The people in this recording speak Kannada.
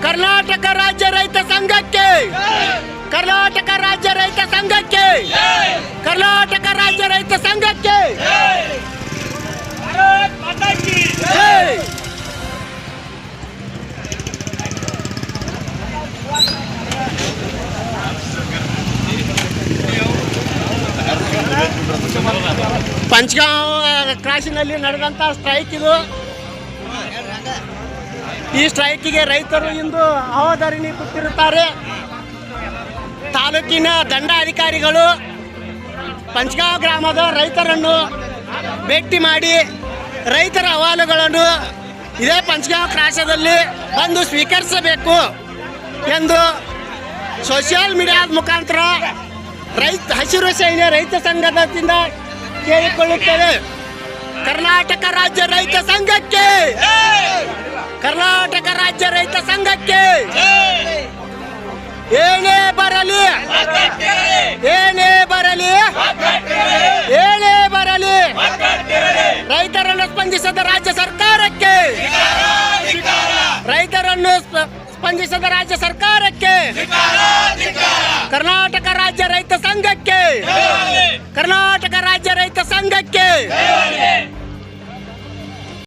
ಕರ್ನಾಟಕ ರಾಜ್ಯ ರೈತ ಸಂಘಕ್ಕೆ, ಕರ್ನಾಟಕ ರಾಜ್ಯ ರೈತ ಸಂಘಕ್ಕೆ, ಕರ್ನಾಟಕ ರಾಜ್ಯ ರೈತ ಸಂಘಕ್ಕೆ ಪಂಚಗಾಂವ್ ಕ್ರಾಸಿನಲ್ಲಿ ನಡೆದಂಥ ಸ್ಟ್ರೈಕ್ ಇದು. ಈ ಸ್ಟ್ರೈಕಿಗೆ ರೈತರು ಇಂದು ಅಹೋಧರಣಿ ಕೂತಿರುತ್ತಾರೆ. ತಾಲೂಕಿನ ದಂಡಾಧಿಕಾರಿಗಳು ಪಂಚಗಾಂವ್ ಗ್ರಾಮದ ರೈತರನ್ನು ಭೇಟಿ ಮಾಡಿ ರೈತರ ಅಹವಾಲುಗಳನ್ನು ಇದೇ ಪಂಚಗಾಂವ್ ಕ್ರಾಸದಲ್ಲಿ ಬಂದು ಸ್ವೀಕರಿಸಬೇಕು ಎಂದು ಸೋಷಿಯಲ್ ಮೀಡಿಯಾದ ಮುಖಾಂತರ ಹಸಿರು ಸೇನೆ ರೈತ ಸಂಘದಿಂದ ಕೇಳಿಕೊಳ್ಳುತ್ತೇವೆ. ಕರ್ನಾಟಕ ರಾಜ್ಯ ರೈತ ಸಂಘಕ್ಕೆ, ಕರ್ನಾಟಕ ರಾಜ್ಯ ರೈತ ಸಂಘಕ್ಕೆ ಏನೇ ಬರಲಿ, ಏನೇ ಬರಲಿ, ಏನೇ ಬರಲಿ, ರೈತರನ್ನು ಸ್ಪಂದಿಸದ ರಾಜ್ಯ ಸರ್ಕಾರಕ್ಕೆ, ರೈತರನ್ನು ಸ್ಪಂದಿಸದ ರಾಜ್ಯ ಸರ್ಕಾರಕ್ಕೆ, ಕರ್ನಾಟಕ ರಾಜ್ಯ ರೈತ ಸಂಘಕ್ಕೆ, ಕರ್ನಾಟಕ ರಾಜ್ಯ ರೈತ ಸಂಘಕ್ಕೆ